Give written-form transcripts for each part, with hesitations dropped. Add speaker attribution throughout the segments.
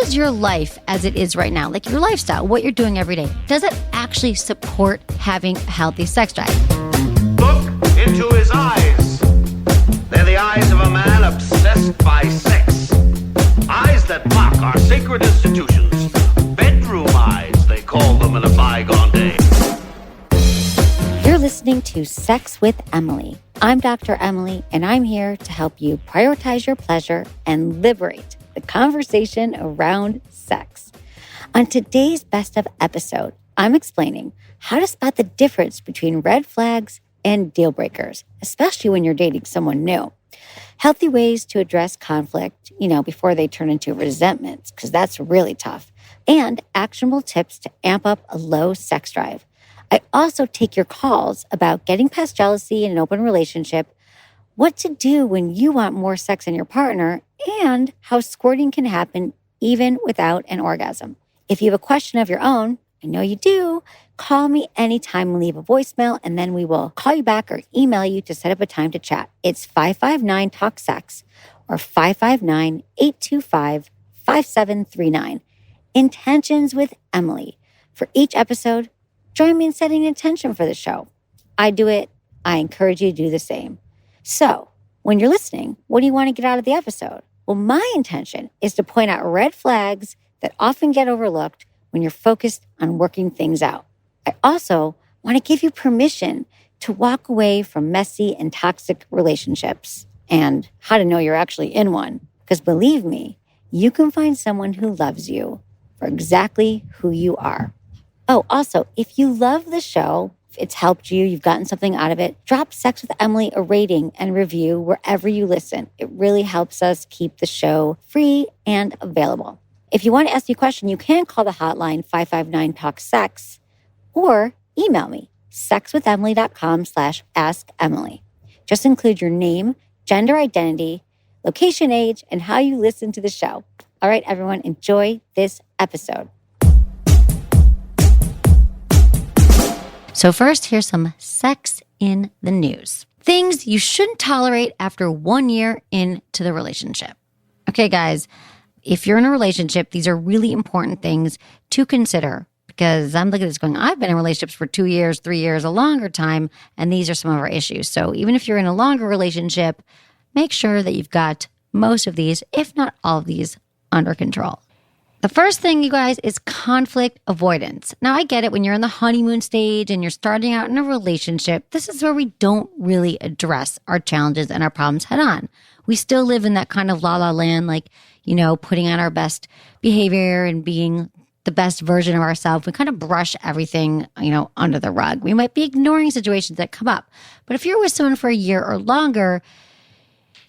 Speaker 1: does your life as it is right now, like your lifestyle, what you're doing every day, does it actually support having a healthy sex drive?
Speaker 2: Look into his eyes. They're the eyes of a man obsessed by sex. Eyes that mock our sacred institutions. Bedroom eyes, they call them in a bygone day.
Speaker 3: You're listening to Sex with Emily. I'm Dr. Emily, and I'm here to help you prioritize your pleasure and liberate the conversation around sex. On today's Best Of episode, I'm explaining how to spot the difference between red flags and deal breakers, especially when you're dating someone new. Healthy ways to address conflict, before they turn into resentments, because that's really tough. And actionable tips to amp up a low sex drive. I also take your calls about getting past jealousy in an open relationship, what to do when you want more sex in your partner, and how squirting can happen even without an orgasm. If you have a question of your own, I know you do, call me anytime and leave a voicemail, and then we will call you back or email you to set up a time to chat. It's 559-TALK-SEX or 559-825-5739. Intentions with Emily. For each episode, join me in setting an intention for the show. I do it. I encourage you to do the same. So, when you're listening, what do you want to get out of the episode? Well, my intention is to point out red flags that often get overlooked when you're focused on working things out. I also want to give you permission to walk away from messy and toxic relationships and how to know you're actually in one. Because believe me, you can find someone who loves you for exactly who you are. Oh, also, if you love the show, if it's helped you, you've gotten something out of it, drop Sex with Emily a rating and review wherever you listen. It really helps us keep the show free and available. If you want to ask me a question, you can call the hotline 559-TALK-SEX or email me, sexwithemily.com/assemily. Just include your name, gender identity, location, age, and how you listen to the show. All right, everyone, enjoy this episode.
Speaker 1: So first, here's some sex in the news. Things you shouldn't tolerate after 1 year into the relationship. Okay, guys, if you're in a relationship, these are really important things to consider because I'm looking at this going, I've been in relationships for 2 years, 3 years, a longer time, and these are some of our issues. So even if you're in a longer relationship, make sure that you've got most of these, if not all of these, under control. The first thing, you guys, is conflict avoidance. Now, I get it when you're in the honeymoon stage and you're starting out in a relationship. This is where we don't really address our challenges and our problems head on. We still live in that kind of la-la land, like, putting on our best behavior and being the best version of ourselves. We kind of brush everything, under the rug. We might be ignoring situations that come up. But if you're with someone for a year or longer,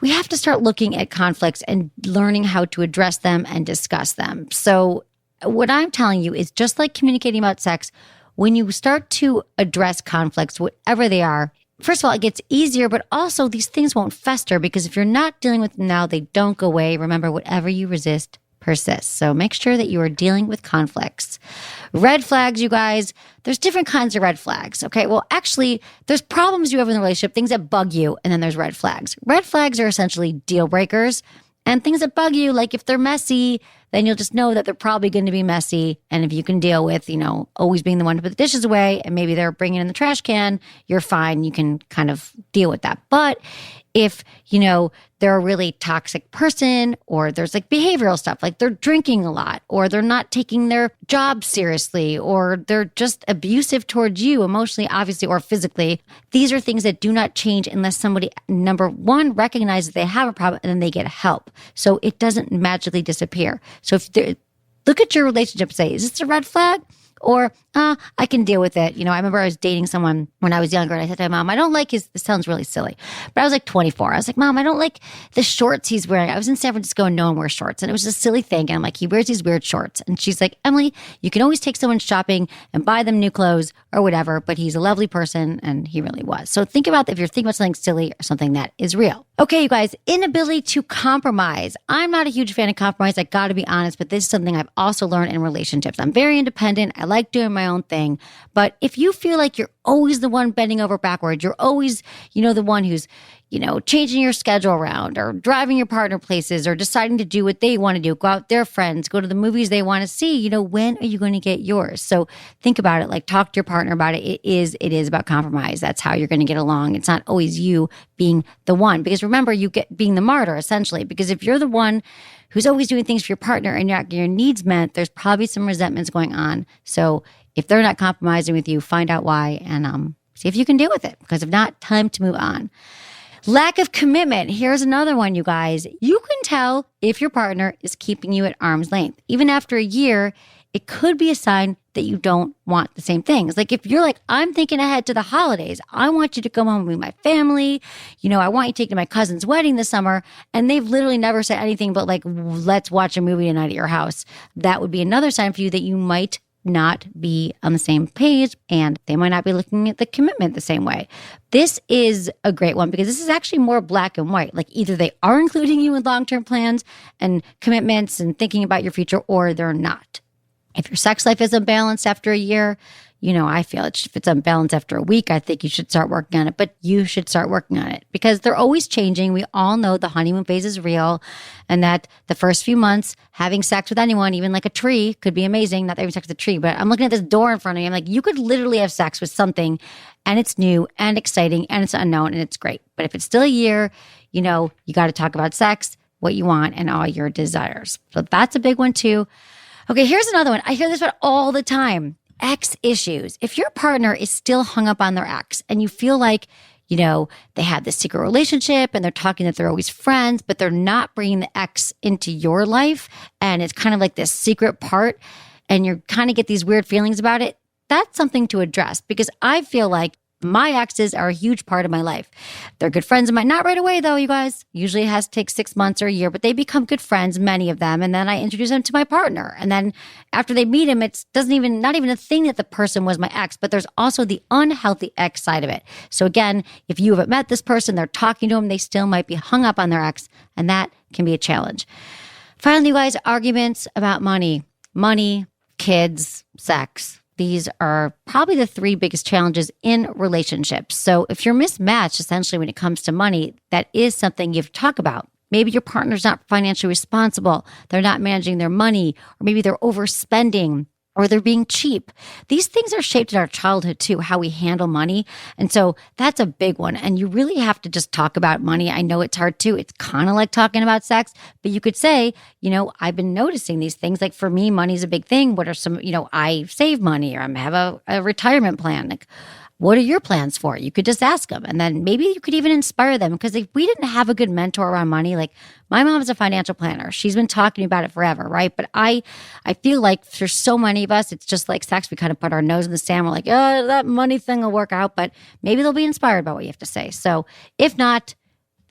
Speaker 1: we have to start looking at conflicts and learning how to address them and discuss them. So what I'm telling you is just like communicating about sex, when you start to address conflicts, whatever they are, first of all, it gets easier, but also these things won't fester because if you're not dealing with them now, they don't go away. Remember, whatever you resist persists. So make sure that you are dealing with conflicts. Red flags, you guys, there's different kinds of red flags. Okay, well, actually, there's problems you have in the relationship, things that bug you, and then there's red flags. Red flags are essentially deal breakers, and things that bug you, like if they're messy, then you'll just know that they're probably going to be messy. And if you can deal with, always being the one to put the dishes away, and maybe they're bringing in the trash can, you're fine. You can kind of deal with that. But if, they're a really toxic person, or there's like behavioral stuff, like they're drinking a lot, or they're not taking their job seriously, or they're just abusive towards you emotionally, obviously, or physically. These are things that do not change unless somebody, number one, recognizes they have a problem and then they get help. So it doesn't magically disappear. So look at your relationship and say, is this a red flag? Or, I can deal with it. I remember I was dating someone when I was younger and I said to my mom, I don't like this sounds really silly, but I was like 24. I was like, Mom, I don't like the shorts he's wearing. I was in San Francisco and no one wears shorts. And it was a silly thing. And I'm like, he wears these weird shorts. And she's like, Emily, you can always take someone shopping and buy them new clothes or whatever, but he's a lovely person and he really was. So think about if you're thinking about something silly or something that is real. Okay, you guys, inability to compromise. I'm not a huge fan of compromise. I got to be honest, but this is something I've also learned in relationships. I'm very independent. I like doing my own thing. But if you feel like you're always the one bending over backwards, you're always, the one who's, changing your schedule around or driving your partner places or deciding to do what they want to do, go out with their friends, go to the movies they want to see, when are you going to get yours? So think about it, like talk to your partner about it. It is about compromise. That's how you're going to get along. It's not always you being the one, because remember, you get being the martyr essentially, because if you're the one who's always doing things for your partner and your needs met, there's probably some resentments going on. So if they're not compromising with you, find out why and see if you can deal with it, because if not, time to move on. Lack of commitment. Here's another one, you guys. You can tell if your partner is keeping you at arm's length. Even after a year, it could be a sign that you don't want the same things. Like if you're like, I'm thinking ahead to the holidays. I want you to come home with my family. I want you to take to my cousin's wedding this summer. And they've literally never said anything but like, let's watch a movie tonight at your house. That would be another sign for you that you might not be on the same page and they might not be looking at the commitment the same way. This is a great one because this is actually more black and white. Like either they are including you in long-term plans and commitments and thinking about your future, or they're not. If your sex life is unbalanced after a year, I feel if it's unbalanced after a week, I think you should start working on it, but you should start working on it because they're always changing. We all know the honeymoon phase is real and that the first few months having sex with anyone, even like a tree, could be amazing. Not having sex with a tree, but I'm looking at this door in front of me. I'm like, you could literally have sex with something and it's new and exciting and it's unknown and it's great. But if it's still a year, you got to talk about sex, what you want, and all your desires. So that's a big one too. Okay, here's another one. I hear this one all the time. Ex issues. If your partner is still hung up on their ex and you feel like, they have this secret relationship and they're talking that they're always friends, but they're not bringing the ex into your life and it's kind of like this secret part and you kind of get these weird feelings about it, that's something to address because I feel like my exes are a huge part of my life. They're good friends of mine. Not right away, though, you guys. Usually it has to take 6 months or a year, but they become good friends, many of them. And then I introduce them to my partner. And then after they meet him, it's not even a thing that the person was my ex, but there's also the unhealthy ex side of it. So again, if you haven't met this person, they're talking to him, they still might be hung up on their ex, and that can be a challenge. Finally, you guys, arguments about money, kids, sex. These are probably the 3 biggest challenges in relationships. So if you're mismatched, essentially, when it comes to money, that is something you have to talk about. Maybe your partner's not financially responsible. They're not managing their money, or maybe they're overspending, or they're being cheap. These things are shaped in our childhood too, how we handle money. And so that's a big one. And you really have to just talk about money. I know it's hard too. It's kind of like talking about sex, but you could say, I've been noticing these things. Like for me, money's a big thing. What are some, I save money or I have a retirement plan. Like, what are your plans for it? You could just ask them. And then maybe you could even inspire them. Because if we didn't have a good mentor around money, like my mom's a financial planner. She's been talking about it forever, right? But I feel like for so many of us, it's just like sex. We kind of put our nose in the sand. We're like, oh, that money thing will work out. But maybe they'll be inspired by what you have to say. So if not,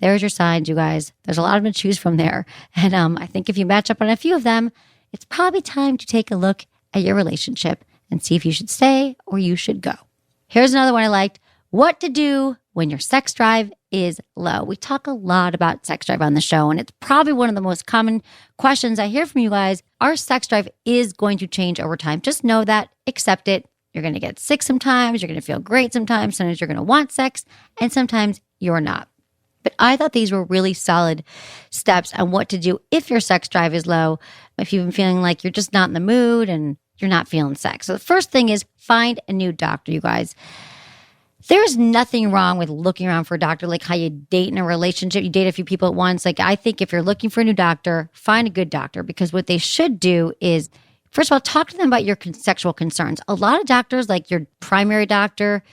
Speaker 1: there's your signs, you guys. There's a lot of them to choose from there. And I think if you match up on a few of them, it's probably time to take a look at your relationship and see if you should stay or you should go. Here's another one I liked. What to do when your sex drive is low. We talk a lot about sex drive on the show, and it's probably one of the most common questions I hear from you guys. Our sex drive is going to change over time. Just know that, accept it. You're going to get sick sometimes. You're going to feel great sometimes. Sometimes you're going to want sex, and sometimes you're not. But I thought these were really solid steps on what to do if your sex drive is low, if you've been feeling like you're just not in the mood and you're not feeling sex. So the first thing is find a new doctor, you guys. There's nothing wrong with looking around for a doctor, like how you date in a relationship. You date a few people at once. Like I think if you're looking for a new doctor, find a good doctor, because what they should do is, first of all, talk to them about your sexual concerns. A lot of doctors, like your primary doctor,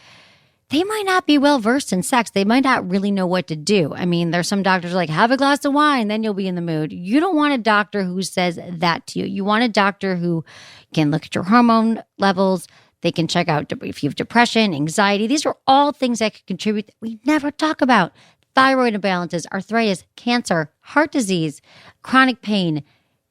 Speaker 1: they might not be well versed in sex. They might not really know what to do. I mean, there's some doctors like, have a glass of wine, then you'll be in the mood. You don't want a doctor who says that to you. You want a doctor who can look at your hormone levels. They can check out if you have depression, anxiety. These are all things that can contribute that we never talk about. Thyroid imbalances, arthritis, cancer, heart disease, chronic pain,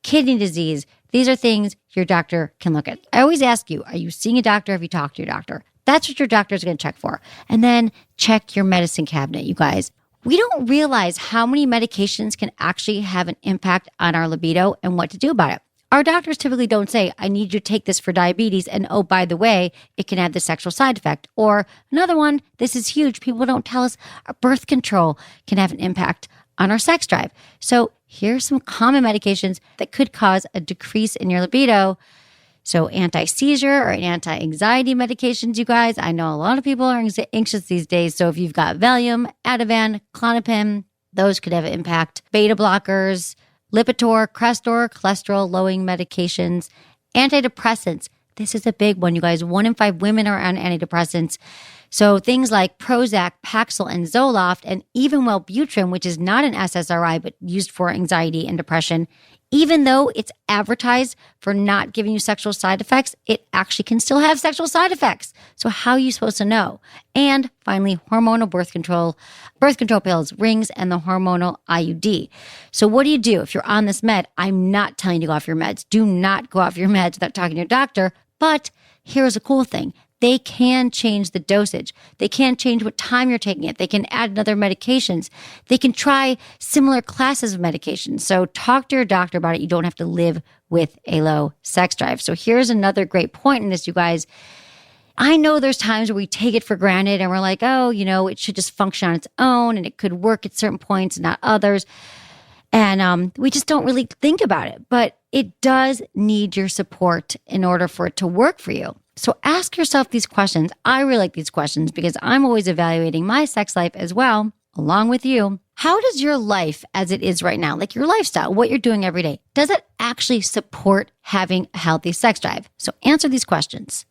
Speaker 1: kidney disease. These are things your doctor can look at. I always ask you, are you seeing a doctor? Have you talked to your doctor? That's what your doctor is going to check for. And then check your medicine cabinet, you guys. We don't realize how many medications can actually have an impact on our libido and what to do about it. Our doctors typically don't say, I need you to take this for diabetes. And oh, by the way, it can have the sexual side effect. Or another one, this is huge. People don't tell us birth control can have an impact on our sex drive. So here's some common medications that could cause a decrease in your libido. So anti-seizure or anti-anxiety medications, you guys. I know a lot of people are anxious these days. So if you've got Valium, Ativan, Klonopin, those could have an impact. Beta blockers, Lipitor, Crestor, cholesterol-lowering medications, antidepressants. This is a big one, you guys. 1 in 5 women are on antidepressants. So things like Prozac, Paxil, and Zoloft, and even Wellbutrin, which is not an SSRI, but used for anxiety and depression, even though it's advertised for not giving you sexual side effects, it actually can still have sexual side effects. So how are you supposed to know? And finally, hormonal birth control pills, rings, and the hormonal IUD. So what do you do if you're on this med? I'm not telling you to go off your meds. Do not go off your meds without talking to your doctor. But here's a cool thing. They can change the dosage. They can change what time you're taking it. They can add other medications. They can try similar classes of medications. So talk to your doctor about it. You don't have to live with a low sex drive. So here's another great point in this, you guys. I know there's times where we take it for granted and we're like, oh, it should just function on its own and it could work at certain points and not others. And we just don't really think about it. But it does need your support in order for it to work for you. So ask yourself these questions. I really like these questions because I'm always evaluating my sex life as well, along with you. How does your life as it is right now, like your lifestyle, what you're doing every day, does it actually support having a healthy sex drive? So answer these questions.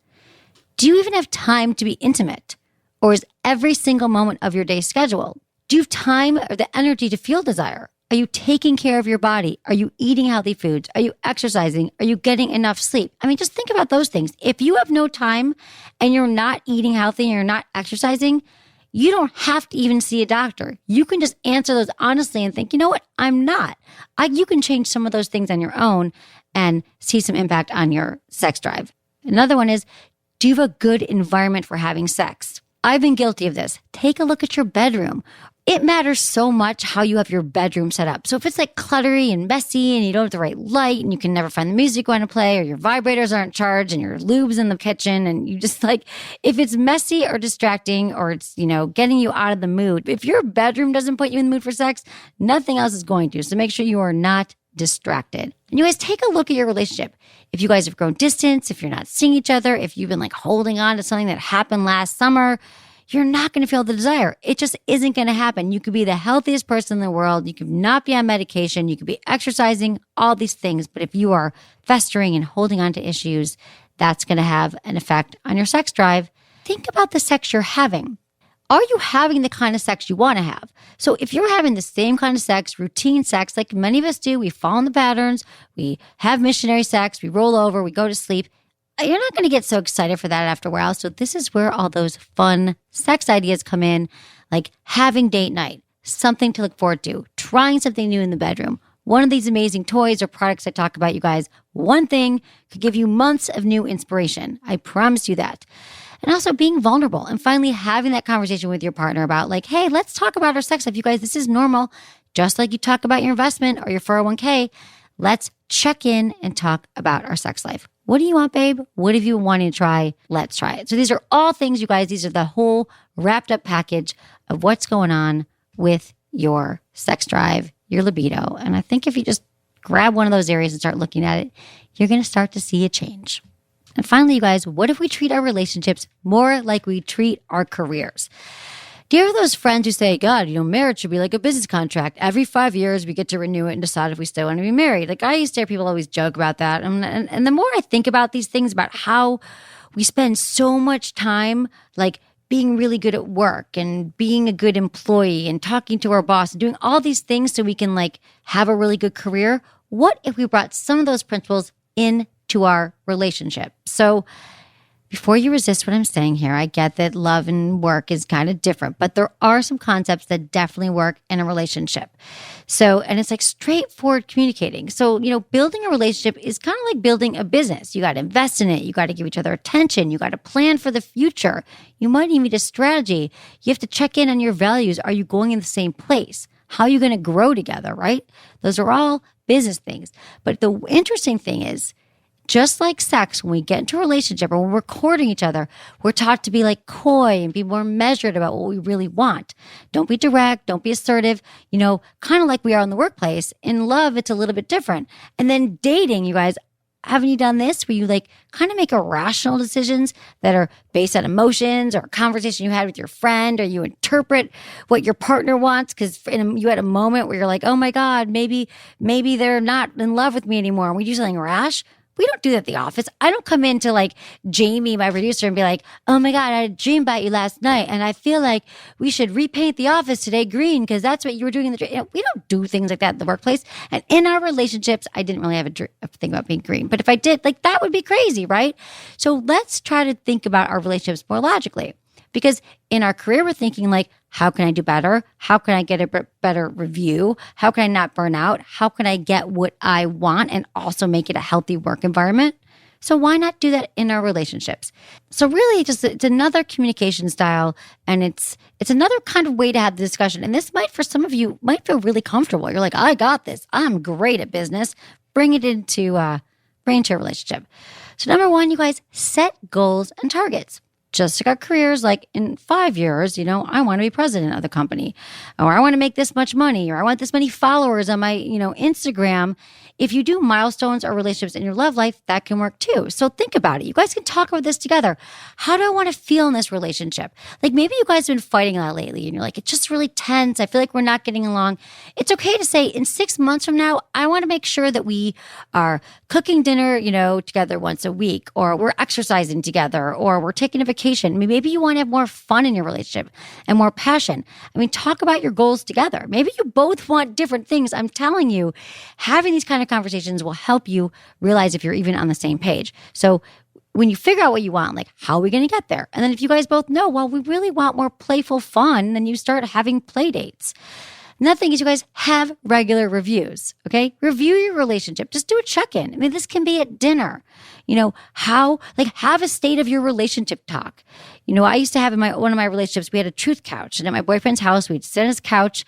Speaker 1: Do you even have time to be intimate? Or is every single moment of your day scheduled? Do you have time or the energy to feel desire? Are you taking care of your body? Are you eating healthy foods? Are you exercising? Are you getting enough sleep? I mean, just think about those things. If you have no time and you're not eating healthy and you're not exercising, you don't have to even see a doctor. You can just answer those honestly and think, you know what? I'm not. You can change some of those things on your own and see some impact on your sex drive. Another one is, do you have a good environment for having sex? I've been guilty of this. Take a look at your bedroom. It matters so much how you have your bedroom set up. So if it's like cluttery and messy and you don't have the right light and you can never find the music you want to play or your vibrators aren't charged and your lube's in the kitchen and you just if it's messy or distracting or it's, getting you out of the mood, if your bedroom doesn't put you in the mood for sex, nothing else is going to. So make sure you are not distracted. And you guys take a look at your relationship. If you guys have grown distance, if you're not seeing each other, if you've been holding on to something that happened last summer, you're not going to feel the desire. It just isn't going to happen. You could be the healthiest person in the world. You could not be on medication. You could be exercising, all these things. But if you are festering and holding on to issues, that's going to have an effect on your sex drive. Think about the sex you're having. Are you having the kind of sex you want to have? So if you're having the same kind of sex, routine sex, like many of us do, we fall in the patterns, we have missionary sex, we roll over, we go to sleep, you're not going to get so excited for that after a while. So this is where all those fun sex ideas come in, like having date night, something to look forward to, trying something new in the bedroom. One of these amazing toys or products I talk about, you guys, one thing could give you months of new inspiration. I promise you that. And also being vulnerable and finally having that conversation with your partner about hey, let's talk about our sex life. You guys, this is normal. Just like you talk about your investment or your 401k, let's check in and talk about our sex life. What do you want, babe? What have you wanted to try? Let's try it. So these are all things, you guys. These are the whole wrapped up package of what's going on with your sex drive, your libido. And I think if you just grab one of those areas and start looking at it, you're going to start to see a change. And finally, you guys, what if we treat our relationships more like we treat our careers? Do you have those friends who say, God, marriage should be like a business contract. Every 5 years, we get to renew it and decide if we still want to be married. I used to hear people always joke about that. And the more I think about these things, about how we spend so much time being really good at work and being a good employee and talking to our boss and doing all these things so we can have a really good career. What if we brought some of those principles into our relationship? So before you resist what I'm saying here, I get that love and work is kind of different, but there are some concepts that definitely work in a relationship. So, and it's like straightforward communicating. So, building a relationship is kind of like building a business. You got to invest in it. You got to give each other attention. You got to plan for the future. You might even need a strategy. You have to check in on your values. Are you going in the same place? How are you going to grow together, right? Those are all business things. But the interesting thing is, just like sex, when we get into a relationship or when we're courting each other, we're taught to be like coy and be more measured about what we really want. Don't be direct. Don't be assertive, kind of like we are in the workplace. In love, it's a little bit different. And then dating, you guys, haven't you done this where you kind of make irrational decisions that are based on emotions or a conversation you had with your friend, or you interpret what your partner wants because you had a moment where you're like, oh my God, maybe they're not in love with me anymore. And we do something rash. We don't do that at the office. I don't come in to Jamie, my producer, and be like, oh my God, I had a dream about you last night. And I feel like we should repaint the office today green because that's what you were doing in the dream. We don't do things like that in the workplace. And in our relationships, I didn't really have a thing about being green. But if I did, that would be crazy, right? So let's try to think about our relationships more logically. Because in our career, we're thinking how can I do better? How can I get a better review? How can I not burn out? How can I get what I want and also make it a healthy work environment? So why not do that in our relationships? So really it's another communication style, and it's another kind of way to have the discussion. And this might, for some of you, might feel really comfortable. You're like, I got this. I'm great at business. Bring it into a relationship. So number one, you guys, set goals and targets. Just like our careers, in 5 years, I want to be president of the company, or I want to make this much money, or I want this many followers on my, Instagram. If you do milestones or relationships in your love life, that can work too. So think about it. You guys can talk about this together. How do I want to feel in this relationship? Maybe you guys have been fighting a lot lately and you're like, it's just really tense. I feel like we're not getting along. It's okay to say in 6 months from now, I want to make sure that we are cooking dinner, together once a week, or we're exercising together, or we're taking a vacation. Maybe you want to have more fun in your relationship and more passion. Talk about your goals together. Maybe you both want different things. I'm telling you, having these kind of conversations will help you realize if you're even on the same page. So when you figure out what you want, how are we going to get there? And then if you guys both know, well, we really want more playful fun, then you start having play dates. Another thing is you guys have regular reviews, okay? Review your relationship. Just do a check-in. This can be at dinner. Have a state of your relationship talk. I used to have in one of my relationships, we had a truth couch. And at my boyfriend's house, we'd sit on his couch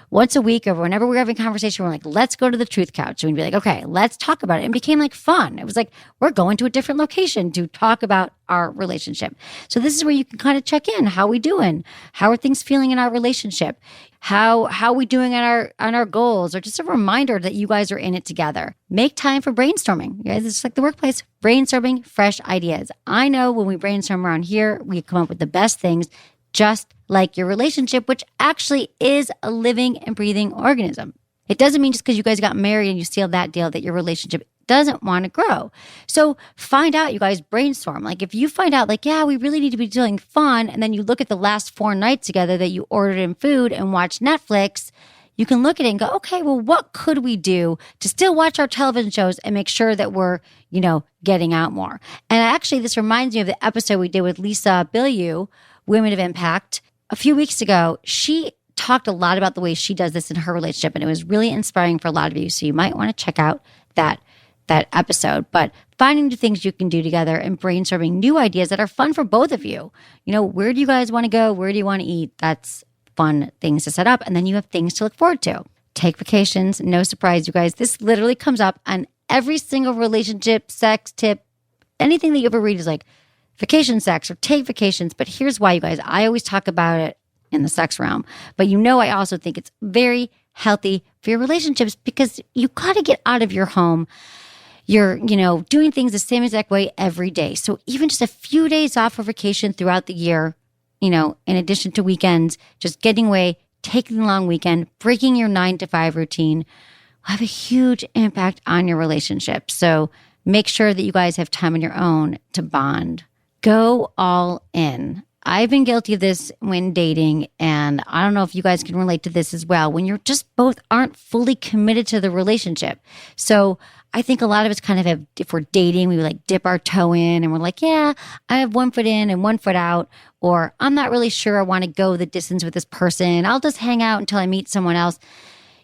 Speaker 1: once a week, or whenever we were having a conversation, we're like, let's go to the truth couch. And we'd be like, okay, let's talk about it. And it became fun. It was we're going to a different location to talk about our relationship. So this is where you can kind of check in. How are we doing? How are things feeling in our relationship? How are we doing on our goals? Or just a reminder that you guys are in it together. Make time for brainstorming. You guys, it's like the workplace, brainstorming fresh ideas. I know when we brainstorm around here, we come up with the best things, just like your relationship, which actually is a living and breathing organism. It doesn't mean just because you guys got married and you sealed that deal that your relationship doesn't want to grow. So find out, you guys, brainstorm. If you find out we really need to be doing fun, and then you look at the last 4 nights together that you ordered in food and watch Netflix, you can look at it and go, okay, well, what could we do to still watch our television shows and make sure that we're, getting out more? And actually, this reminds me of the episode we did with Lisa Bilyeu, Women of Impact. A few weeks ago, she talked a lot about the way she does this in her relationship, and it was really inspiring for a lot of you. So you might want to check out that episode. But finding the things you can do together and brainstorming new ideas that are fun for both of you. Where do you guys want to go? Where do you want to eat? That's fun things to set up. And then you have things to look forward to. Take vacations. No surprise, you guys. This literally comes up on every single relationship, sex tip. Anything that you ever read is vacation sex or take vacations. But here's why, you guys. I always talk about it in the sex realm. But I also think it's very healthy for your relationships because you got to get out of your home. You're, doing things the same exact way every day. So even just a few days off for vacation throughout the year, in addition to weekends, just getting away, taking a long weekend, breaking your 9-to-5 routine will have a huge impact on your relationship. So make sure that you guys have time on your own to bond. Go all in. I've been guilty of this when dating, and I don't know if you guys can relate to this as well, when you're just both aren't fully committed to the relationship. So I think a lot of us kind of have, if we're dating, we like dip our toe in and we're like, yeah, I have 1 foot in and 1 foot out, or I'm not really sure I want to go the distance with this person. I'll just hang out until I meet someone else.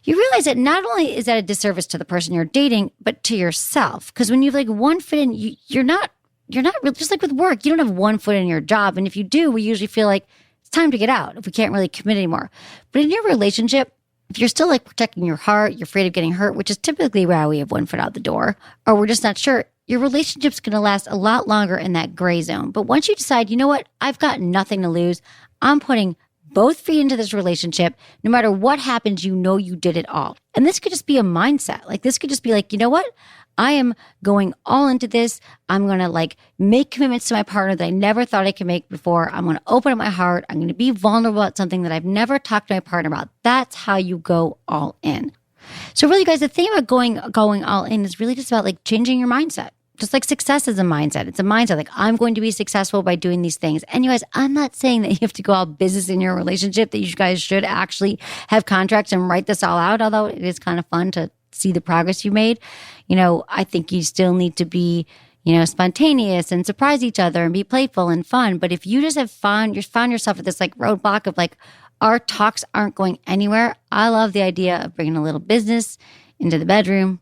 Speaker 1: You realize that not only is that a disservice to the person you're dating, but to yourself. Because when you have like 1 foot in, you're not really, just like with work, you don't have 1 foot in your job. And if you do, we usually feel like it's time to get out if we can't really commit anymore. But in your relationship, if you're still like protecting your heart, you're afraid of getting hurt, which is typically why we have 1 foot out the door, or we're just not sure, your relationship's going to last a lot longer in that gray zone. But once you decide, you know what, I've got nothing to lose, I'm putting both feet into this relationship. No matter what happens, you know you did it all. And this could just be a mindset. Like this could just be like, you know what? I am going all into this. I'm going to like make commitments to my partner that I never thought I could make before. I'm going to open up my heart. I'm going to be vulnerable about something that I've never talked to my partner about. That's how you go all in. So really, guys, the thing about going all in is really just about like changing your mindset. Just like success is a mindset. It's a mindset like I'm going to be successful by doing these things. And you guys, I'm not saying that you have to go all business in your relationship, that you guys should actually have contracts and write this all out, although it is kind of fun to see the progress you made. You know, I think you still need to be, you know, spontaneous and surprise each other and be playful and fun. But if you just have fun, you found yourself at this like roadblock of like, our talks aren't going anywhere. I love the idea of bringing a little business into the bedroom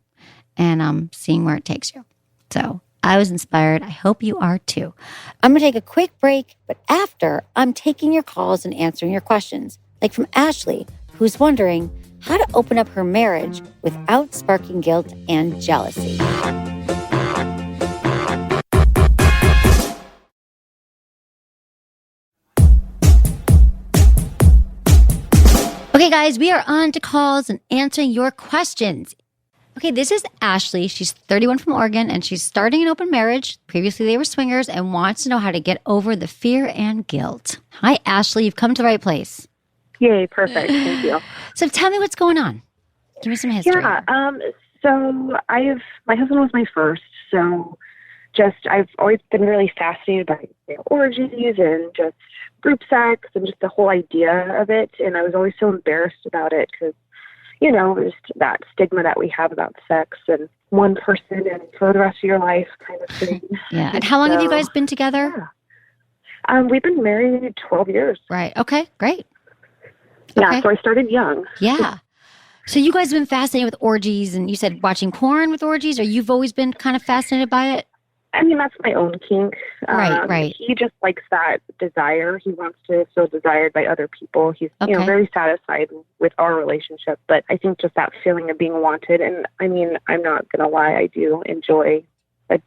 Speaker 1: and seeing where it takes you. So I was inspired. I hope you are too.
Speaker 3: I'm going to take a quick break, but after, I'm taking your calls and answering your questions. Like from Ashley, who's wondering how to open up her marriage without sparking guilt and jealousy.
Speaker 1: Okay, guys, we are on to calls and answering your questions. Okay, this is Ashley. She's 31 from Oregon, and she's starting an open marriage. Previously, they were swingers and wants to know how to get over the fear and guilt. Hi, Ashley. You've come to the right place.
Speaker 4: Yay, perfect. Thank you.
Speaker 1: So tell me what's going on. Give me some history.
Speaker 4: Yeah, so my husband was my first, so I've always been really fascinated by orgies and just group sex and just the whole idea of it, and I was always so embarrassed about it because, you know, just that stigma that we have about sex and one person and for the rest of your life kind of thing.
Speaker 1: Yeah, and how long have you guys been together?
Speaker 4: Yeah. We've been married 12 years.
Speaker 1: Right, okay, great.
Speaker 4: Yeah,
Speaker 1: Okay.
Speaker 4: so I started young.
Speaker 1: Yeah. So you guys have been fascinated with orgies, and you said watching porn with orgies, or you've always been kind of fascinated by it?
Speaker 4: I mean, that's my own kink.
Speaker 1: Right.
Speaker 4: He just likes that desire. He wants to feel desired by other people. He's,
Speaker 1: Okay.
Speaker 4: you know, very satisfied with our relationship. But I think just that feeling of being wanted. And I mean, I'm not going to lie, I do enjoy a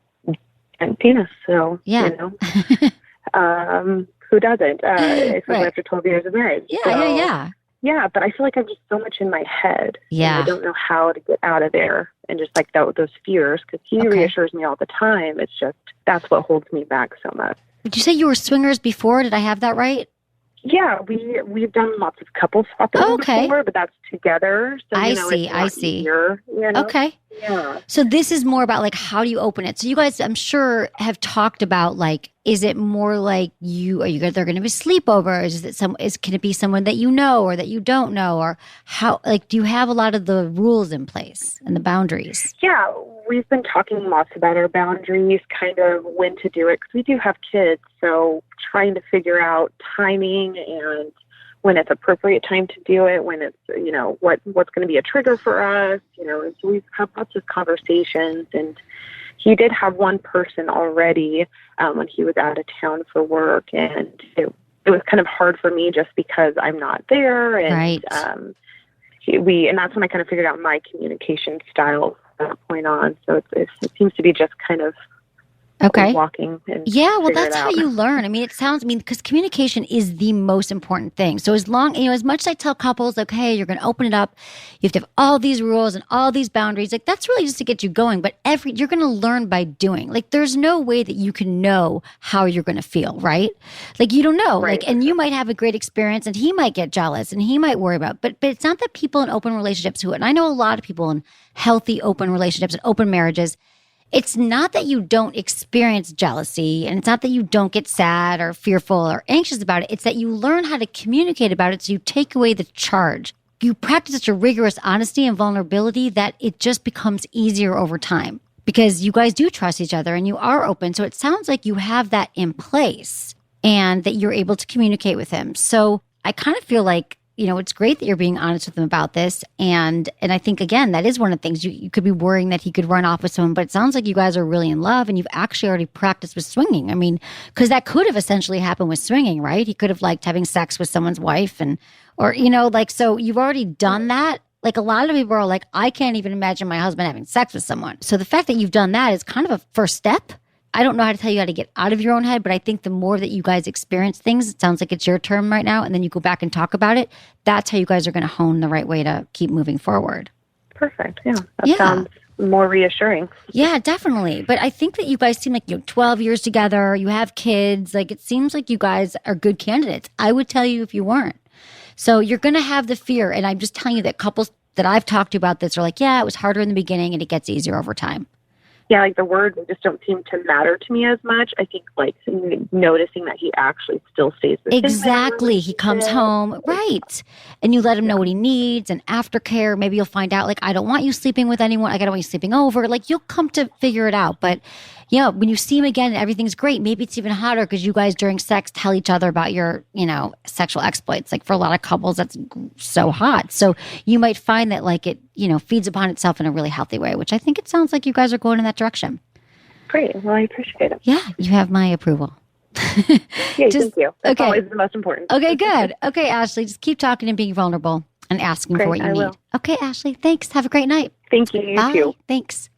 Speaker 4: penis. So,
Speaker 1: Yeah.
Speaker 4: you know, who doesn't? Especially
Speaker 1: Right.
Speaker 4: after 12 years of marriage.
Speaker 1: Yeah,
Speaker 4: So,
Speaker 1: yeah.
Speaker 4: Yeah, but I feel like I'm just so much in my head.
Speaker 1: Yeah.
Speaker 4: And I don't know how to get out of there and just like those fears, because he
Speaker 1: Okay.
Speaker 4: reassures me all the time. It's just, that's what holds me back so much.
Speaker 1: Did you say you were swingers before? Did I have that right?
Speaker 4: Yeah, we've done lots of couple swapping
Speaker 1: Okay.
Speaker 4: before, but that's together. So,
Speaker 1: I
Speaker 4: you know,
Speaker 1: see,
Speaker 4: it's
Speaker 1: I
Speaker 4: not
Speaker 1: see.
Speaker 4: easier, you know?
Speaker 1: Okay.
Speaker 4: Yeah.
Speaker 1: So this is more about like, how do you open it? So you guys, I'm sure, have talked about like, is it more like they're going to be sleepovers? Can it be someone that you know or that you don't know? Or how, like, do you have a lot of the rules in place and the boundaries?
Speaker 4: Yeah, we've been talking lots about our boundaries, kind of when to do it, because we do have kids. So trying to figure out timing and when it's appropriate time to do it, when it's, you know, what's going to be a trigger for us, you know, and so we've had lots of conversations. And he did have one person already when he was out of town for work, and it was kind of hard for me just because I'm not there. And,
Speaker 1: Right.
Speaker 4: and that's when I kind of figured out my communication style from that point on. So it seems to be just kind of
Speaker 1: Okay.
Speaker 4: walking and
Speaker 1: Yeah, well,
Speaker 4: figure it
Speaker 1: that's how
Speaker 4: out.
Speaker 1: you learn. I mean, because communication is the most important thing. So as much as I tell couples, like, hey, you're going to open it up, you have to have all these rules and all these boundaries, like that's really just to get you going. But you're going to learn by doing. Like, there's no way that you can know how you're going to feel, right? Like, you don't know.
Speaker 4: Right.
Speaker 1: Like, and you might have a great experience, and he might get jealous, and he might worry about. But it's not that people in open relationships and I know a lot of people in healthy open relationships and open marriages. It's not that you don't experience jealousy, and it's not that you don't get sad or fearful or anxious about it. It's that you learn how to communicate about it, so you take away the charge. you practice such a rigorous honesty and vulnerability that it just becomes easier over time because you guys do trust each other and you are open. So it sounds like you have that in place and that you're able to communicate with him. So I kind of feel like, it's great that you're being honest with him about this. And I think, again, that is one of the things you could be worrying that he could run off with someone, but it sounds like you guys are really in love and you've actually already practiced with swinging. I mean, because that could have essentially happened with swinging, right? He could have liked having sex with someone's wife so you've already done that. Like a lot of people are like, I can't even imagine my husband having sex with someone. So the fact that you've done that is kind of a first step. I don't know how to tell you how to get out of your own head, but I think the more that you guys experience things, it sounds like it's your term right now, and then you go back and talk about it, that's how you guys are going to hone the right way to keep moving forward.
Speaker 4: Perfect. Yeah. That sounds more reassuring.
Speaker 1: Yeah, definitely. But I think that you guys seem like 12 years together, you have kids, like it seems like you guys are good candidates. I would tell you if you weren't. So you're going to have the fear, and I'm just telling you that couples that I've talked to about this are like, yeah, it was harder in the beginning and it gets easier over time.
Speaker 4: Yeah, like the words just don't seem to matter to me as much. I think like noticing that he actually still stays the same.
Speaker 1: Exactly. He comes home, right. And you let him know what he needs and aftercare. Maybe you'll find out like, I don't want you sleeping with anyone. Like, I don't want you sleeping over. Like you'll come to figure it out. But when you see him again and everything's great, maybe it's even hotter because you guys during sex tell each other about your, sexual exploits. Like for a lot of couples, that's so hot. So you might find that like it, feeds upon itself in a really healthy way, which I think it sounds like you guys are going in that direction.
Speaker 4: Great. Well, I appreciate it.
Speaker 1: Yeah, you have my approval.
Speaker 4: Yeah, thank you. That's always the most important.
Speaker 1: Okay, good. Okay, Ashley, just keep talking and being vulnerable and asking for what you need. Will. Okay, Ashley, thanks. Have a great night.
Speaker 4: Thank you. You
Speaker 1: Bye.
Speaker 4: too.
Speaker 1: Thanks.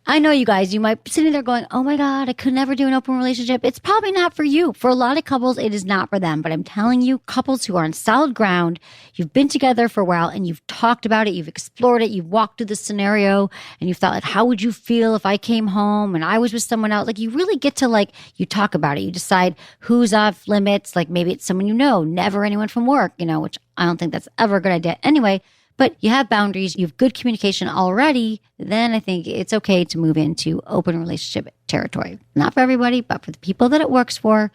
Speaker 1: I know you guys, you might be sitting there going, oh my God, I could never do an open relationship. It's probably not for you. For a lot of couples, it is not for them. But I'm telling you, couples who are on solid ground, you've been together for a while and you've talked about it, you've explored it, you've walked through the scenario and you've thought like, how would you feel if I came home and I was with someone else? Like you really get to like, you talk about it. You decide who's off limits. Like maybe it's someone never anyone from work, which I don't think that's ever a good idea anyway. But you have boundaries, you have good communication already, then I think it's okay to move into open relationship territory. Not for everybody, but for the people that it works for,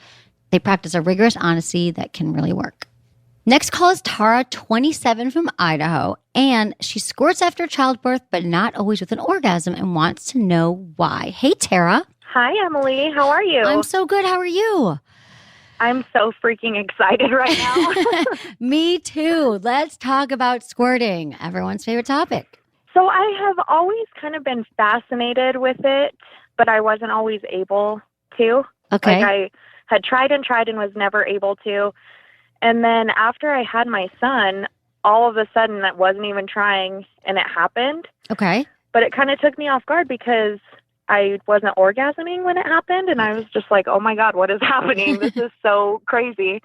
Speaker 1: they practice a rigorous honesty that can really work. Next call is Tara, 27 from Idaho, and she squirts after childbirth, but not always with an orgasm and wants to know why. Hey, Tara.
Speaker 5: Hi, Emily. How are you?
Speaker 1: I'm so good. How are you?
Speaker 5: I'm so freaking excited right now.
Speaker 1: Me too. Let's talk about squirting, everyone's favorite topic.
Speaker 5: So I have always kind of been fascinated with it, but I wasn't always able to.
Speaker 1: Okay.
Speaker 5: Like I had tried and was never able to. And then after I had my son, all of a sudden I wasn't even trying and it happened.
Speaker 1: Okay.
Speaker 5: But it kind of took me off guard because I wasn't orgasming when it happened. And I was just like, oh my God, what is happening? This is so crazy.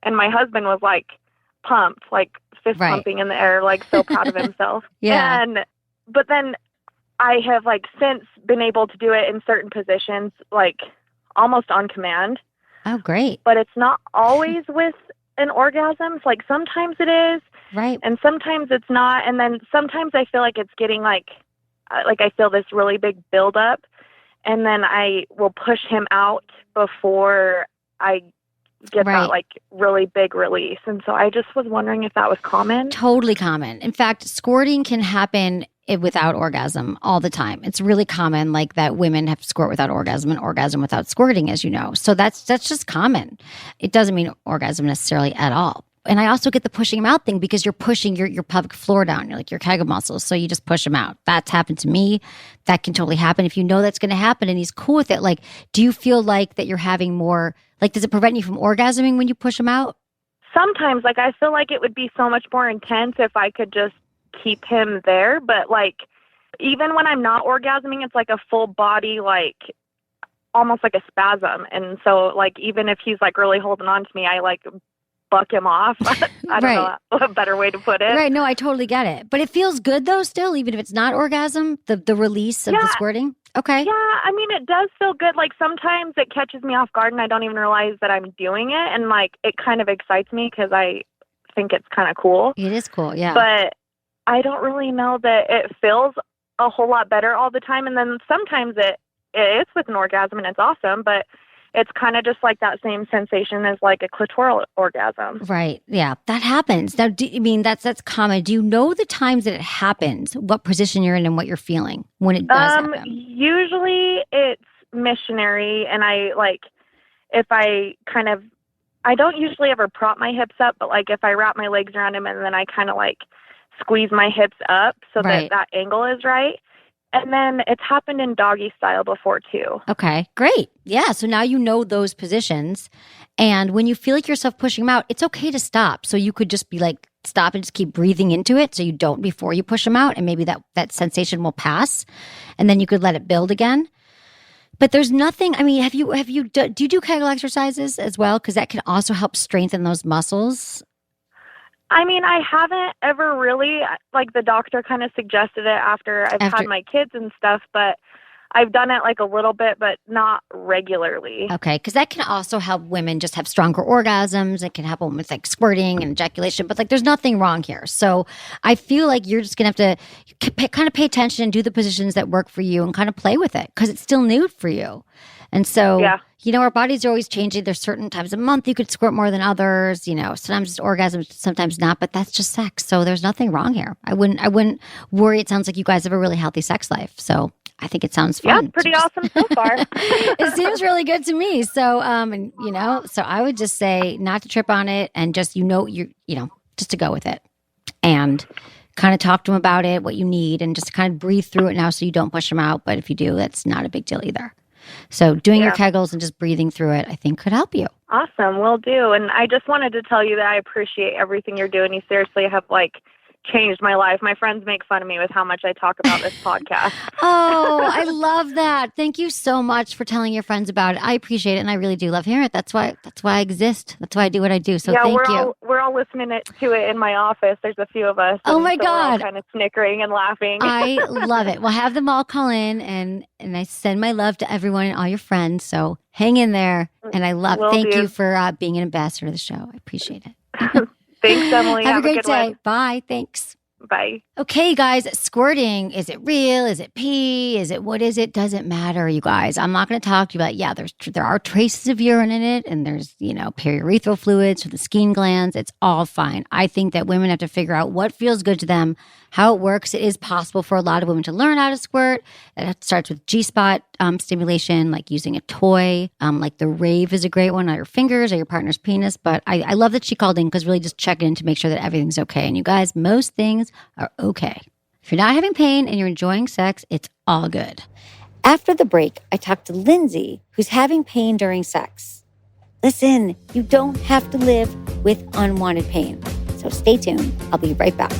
Speaker 5: And my husband was like pumped, like fist pumping in the air, like so proud of himself.
Speaker 1: Yeah.
Speaker 5: But then I have like since been able to do it in certain positions, like almost on command.
Speaker 1: Oh, great.
Speaker 5: But it's not always with an orgasm. Like sometimes it is.
Speaker 1: Right.
Speaker 5: And sometimes it's not. And then sometimes I feel like it's getting like I feel this really big buildup, and then I will push him out before I get that like really big release. And so I just was wondering if that was common.
Speaker 1: Totally common. In fact, squirting can happen without orgasm all the time. It's really common, like that women have to squirt without orgasm and orgasm without squirting, as you know. So that's just common. It doesn't mean orgasm necessarily at all. And I also get the pushing him out thing because you're pushing your pelvic floor down, you're like your Kegel muscles. So you just push him out. That's happened to me. That can totally happen. If you know that's going to happen and he's cool with it, like, do you feel like that you're having more, like, does it prevent you from orgasming when you push him out?
Speaker 5: Sometimes, like, I feel like it would be so much more intense if I could just keep him there. But like, even when I'm not orgasming, it's like a full body, like almost like a spasm. And so like, even if he's like really holding on to me, I like buck him off. I don't know a better way to put it.
Speaker 1: Right. No, I totally get it. But it feels good though still, even if it's not orgasm, the release of the squirting? Okay.
Speaker 5: Yeah, I mean, it does feel good. Like sometimes it catches me off guard and I don't even realize that I'm doing it. And like, it kind of excites me because I think it's kind of cool.
Speaker 1: It is cool, yeah.
Speaker 5: But I don't really know that it feels a whole lot better all the time. And then sometimes it's with an orgasm and it's awesome, but it's kind of just like that same sensation as like a clitoral orgasm.
Speaker 1: Right. Yeah, that happens. Now, that's common. Do you know the times that it happens, what position you're in and what you're feeling when it does happen?
Speaker 5: Usually it's missionary, and if I don't usually ever prop my hips up, but like if I wrap my legs around him and then I kind of like squeeze my hips up so
Speaker 1: Right.
Speaker 5: that angle is right. And then it's happened in doggy style before too.
Speaker 1: Okay, great. Yeah, so now you know those positions. And when you feel like yourself pushing them out, it's okay to stop. So you could just be like, stop and just keep breathing into it so you don't before you push them out. And maybe that sensation will pass. And then you could let it build again. But there's nothing, I mean, do you do Kegel exercises as well? Because that can also help strengthen those muscles.
Speaker 5: I mean, I haven't ever really, like the doctor kind of suggested it after I've had my kids and stuff, but I've done it like a little bit, but not regularly.
Speaker 1: Okay, because that can also help women just have stronger orgasms. It can help them with like squirting and ejaculation, but like there's nothing wrong here. So I feel like you're just going to have to kind of pay attention and do the positions that work for you and kind of play with it because it's still new for you. And so, our bodies are always changing. There's certain times a month you could squirt more than others. Sometimes it's orgasms, sometimes not, but that's just sex. So there's nothing wrong here. I wouldn't worry. It sounds like you guys have a really healthy sex life. So I think it sounds fun.
Speaker 5: Yeah, pretty awesome so far.
Speaker 1: It seems really good to me. So, so I would just say not to trip on it and just, just to go with it and kind of talk to them about it, what you need, and just kind of breathe through it now so you don't push them out. But if you do, that's not a big deal either. So doing your Kegels and just breathing through it, I think could help you.
Speaker 5: Awesome. Will do. And I just wanted to tell you that I appreciate everything you're doing. You seriously have changed my life. My friends make fun of me with how much I talk about this podcast.
Speaker 1: Oh, I love that. Thank you so much for telling your friends about it. I appreciate it, and I really do love hearing it. That's why I exist. That's why I do what I do. So thank you.
Speaker 5: We're all listening to it in my office. There's a few of us.
Speaker 1: Oh my God.
Speaker 5: We're all kind of snickering and laughing.
Speaker 1: I love it. We'll have them all call in, and I send my love to everyone and all your friends. So hang in there. And thank you for being an ambassador to the show. I appreciate it.
Speaker 5: Thanks, Emily.
Speaker 1: Have a great
Speaker 5: good
Speaker 1: day.
Speaker 5: one.
Speaker 1: Bye. Thanks.
Speaker 5: Bye.
Speaker 1: Okay, guys, squirting, is it real? Is it pee? What is it? Doesn't matter, you guys. I'm not going to talk to you about, there are traces of urine in it, and there's, periurethral fluids from the skin glands. It's all fine. I think that women have to figure out what feels good to them, how it works. It is possible for a lot of women to learn how to squirt. It starts with G-spot stimulation, like using a toy. Like the rave is a great one on your fingers or your partner's penis. But I love that she called in because really just check in to make sure that everything's okay. And you guys, most things are okay. If you're not having pain and you're enjoying sex, it's all good.
Speaker 3: After the break, I talked to Lindsay, who's having pain during sex. Listen, you don't have to live with unwanted pain. So stay tuned. I'll be right back.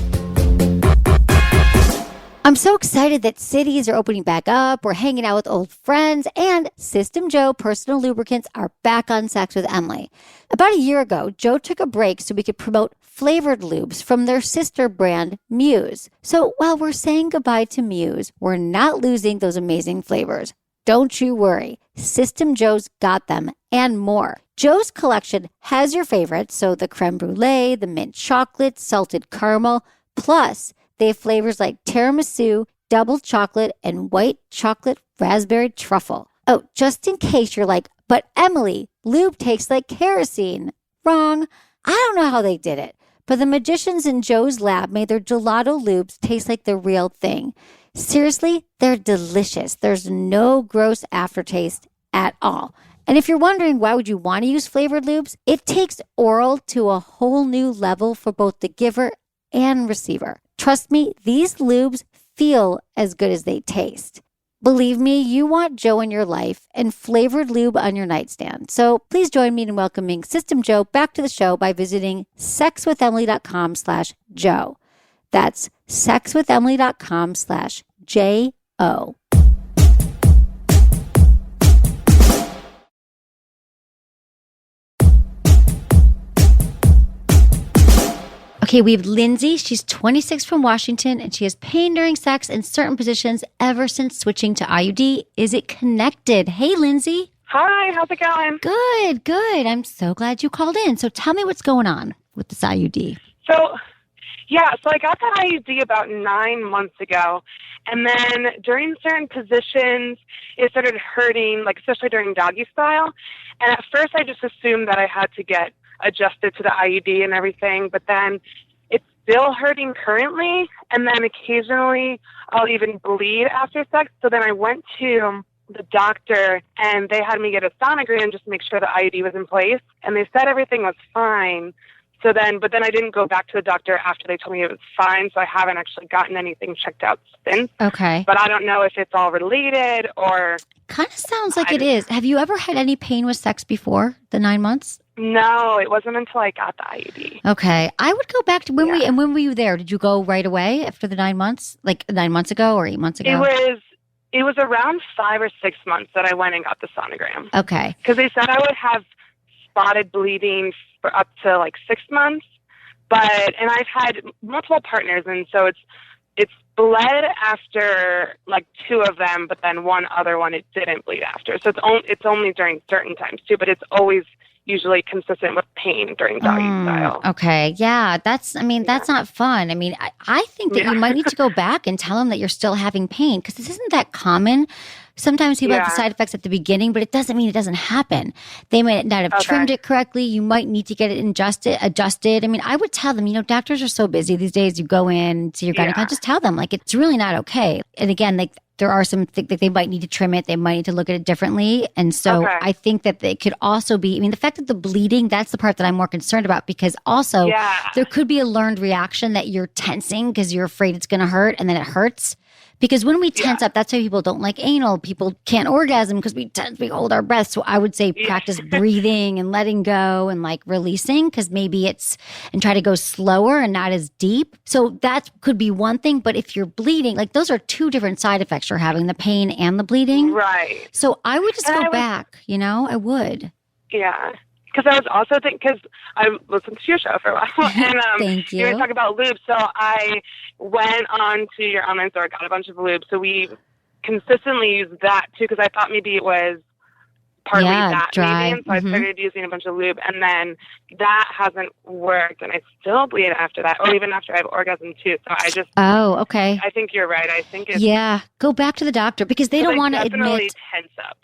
Speaker 1: I'm so excited that cities are opening back up. We're hanging out with old friends, and System Joe personal lubricants are back on Sex with Emily. About a year ago, Joe took a break so we could promote flavored lubes from their sister brand, Muse. So while we're saying goodbye to Muse, we're not losing those amazing flavors. Don't you worry. System Joe's got them and more. Joe's collection has your favorites, so the creme brulee, the mint chocolate, salted caramel, plus they have flavors like tiramisu, double chocolate, and white chocolate raspberry truffle. Oh, just in case you're like, but Emily, lube tastes like kerosene. Wrong. I don't know how they did it, but the magicians in Joe's lab made their gelato lubes taste like the real thing. Seriously, they're delicious. There's no gross aftertaste at all. And if you're wondering why would you want to use flavored lubes, it takes oral to a whole new level for both the giver and receiver. Trust me, these lubes feel as good as they taste. Believe me, you want Joe in your life and flavored lube on your nightstand. So please join me in welcoming System Joe back to the show by visiting sexwithemily.com/Joe. That's sexwithemily.com/JO. Okay, we have Lindsay. She's 26 from Washington, and she has pain during sex in certain positions ever since switching to IUD. Is it connected? Hey, Lindsay.
Speaker 5: Hi, how's it going?
Speaker 1: Good, good. I'm so glad you called in. So tell me what's going on with this IUD.
Speaker 6: So I got the IUD about 9 months ago. And then during certain positions, it started hurting, like especially during doggy style. And at first I just assumed that I had to get adjusted to the IUD and everything, but then it's still hurting currently. And then occasionally I'll even bleed after sex. So then I went to the doctor and they had me get a sonogram just to make sure the IUD was in place. And they said everything was fine. But then I didn't go back to the doctor after they told me it was fine. So I haven't actually gotten anything checked out since.
Speaker 1: Okay.
Speaker 6: But I don't know if it's all related or...
Speaker 1: Kind of sounds like it is. Have you ever had any pain with sex before the 9 months?
Speaker 6: No, it wasn't until I got the IUD.
Speaker 1: Okay. I would go back to when were you there? Did you go right away after the 9 months? Like 9 months ago or 8 months ago?
Speaker 6: It was around 5 or 6 months that I went and got the sonogram.
Speaker 1: Okay.
Speaker 6: Because they said I would have spotted bleeding for up to like 6 months. And I've had multiple partners, and so it's bled after like 2 of them, but then one other one it didn't bleed after. So it's only during certain times too, but it's always usually consistent with pain during doggy style.
Speaker 1: Okay. Yeah. That's not fun. I mean, I think that you might need to go back and tell them that you're still having pain because this isn't that common. Sometimes people have the side effects at the beginning, but it doesn't mean it doesn't happen. They might not have trimmed it correctly. You might need to get it adjusted. I mean, I would tell them, doctors are so busy these days. You go in, see your gynecologist, just tell them, like, it's really not okay. And again, like, there are some things that they might need to trim it. They might need to look at it differently. And so I think that it could also be, the fact that the bleeding, that's the part that I'm more concerned about because also there could be a learned reaction that you're tensing because you're afraid it's going to hurt and then it hurts. Because when we tense up, that's why people don't like anal. People can't orgasm because we tense, we hold our breath. So I would say practice breathing and letting go and like releasing because maybe and try to go slower and not as deep. So that could be one thing. But if you're bleeding, like those are 2 different side effects you're having, the pain and the bleeding.
Speaker 6: Right.
Speaker 1: So I would just go back, I would.
Speaker 6: Yeah. Because I was also thinking, because I listened to your show for a while, and
Speaker 1: Thank you.
Speaker 6: You were talking about lube, so I went on to your online store, got a bunch of lube, so we consistently used that too, because I thought maybe it was partly that
Speaker 1: dry.
Speaker 6: maybe, and so I started using a bunch of lube, and then that hasn't worked, and I still bleed after that, or even after I have orgasm too, so I just...
Speaker 1: Oh, okay.
Speaker 6: I think you're right, I think it's...
Speaker 1: Yeah, go back to the doctor, because they don't want to admit...
Speaker 6: tense up.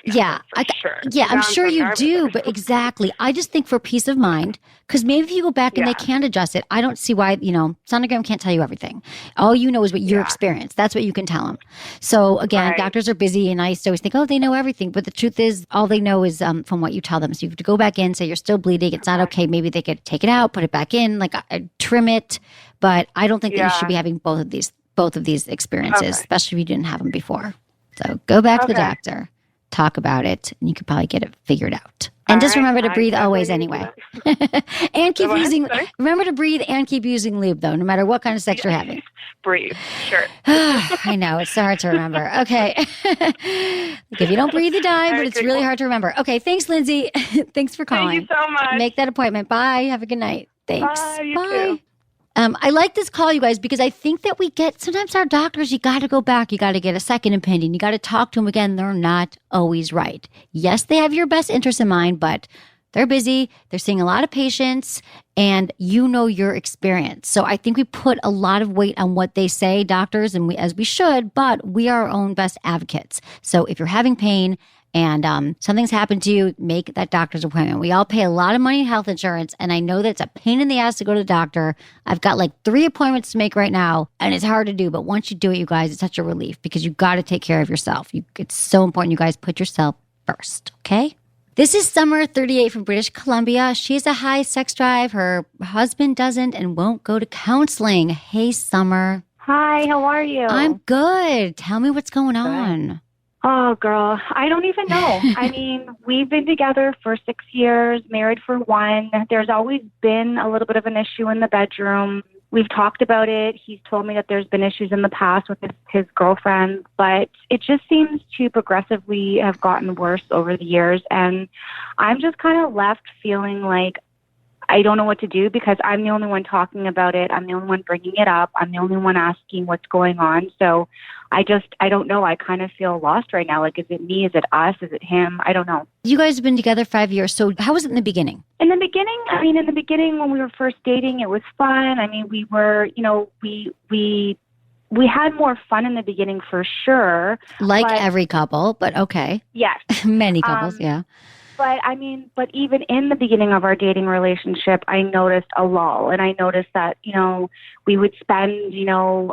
Speaker 1: Sure. Yeah, I'm sure you do, but exactly. I just think for peace of mind, because maybe if you go back and they can't adjust it, I don't see why, sonogram can't tell you everything. All you know is what your experience. That's what you can tell them. So again, doctors are busy, and I used to always think, they know everything, but the truth is, all they know is from what you tell them. So you have to go back in, say you're still bleeding, it's not okay. Maybe they could take it out, put it back in, like trim it. But I don't think that you should be having both of these experiences, especially if you didn't have them before. So go back to the doctor, talk about it, and you could probably get it figured out. And just remember to breathe always anyway. And remember to breathe and keep using lube though, no matter what kind of sex you're having.
Speaker 6: Breathe, sure.
Speaker 1: I know, it's so hard to remember. Okay. Like if you don't breathe, you die, but it's really hard to remember. Okay, thanks, Lindsay. Thanks for calling.
Speaker 6: Thank you so much.
Speaker 1: Make that appointment. Bye. Have a good night. Thanks.
Speaker 6: Bye. You too.
Speaker 1: I like this call, you guys, because I think that sometimes our doctors, you got to go back. You got to get a second opinion. You got to talk to them again. They're not always right. Yes, they have your best interest in mind, but they're busy. They're seeing a lot of patients and your experience. So I think we put a lot of weight on what they say, doctors, and as we should, but we are our own best advocates. So if you're having pain, and something's happened to you, make that doctor's appointment. We all pay a lot of money in health insurance, and I know that it's a pain in the ass to go to the doctor. I've got like 3 appointments to make right now, and it's hard to do. But once you do it, you guys, it's such a relief because you got to take care of yourself. It's so important you guys put yourself first, okay? This is Summer, 38 from British Columbia. She has a high sex drive. Her husband doesn't and won't go to counseling. Hey, Summer.
Speaker 7: Hi, how are you?
Speaker 1: I'm good. Tell me what's going on.
Speaker 7: Oh, girl, I don't even know. I mean, we've been together for 6 years, married for 1. There's always been a little bit of an issue in the bedroom. We've talked about it. He's told me that there's been issues in the past with his girlfriend, but it just seems to progressively have gotten worse over the years. And I'm just kind of left feeling like I don't know what to do because I'm the only one talking about it. I'm the only one bringing it up. I'm the only one asking what's going on. So I don't know. I kind of feel lost right now. Like, is it me? Is it us? Is it him? I don't know.
Speaker 1: You guys have been together 5 years. So how was it in the beginning?
Speaker 7: In the beginning, when we were first dating, it was fun. I mean, we were, we had more fun in the beginning for sure.
Speaker 1: Like every couple, but okay.
Speaker 7: Yes.
Speaker 1: Many couples, yeah.
Speaker 7: But I mean, but even in the beginning of our dating relationship, I noticed a lull, and I noticed that, we would spend,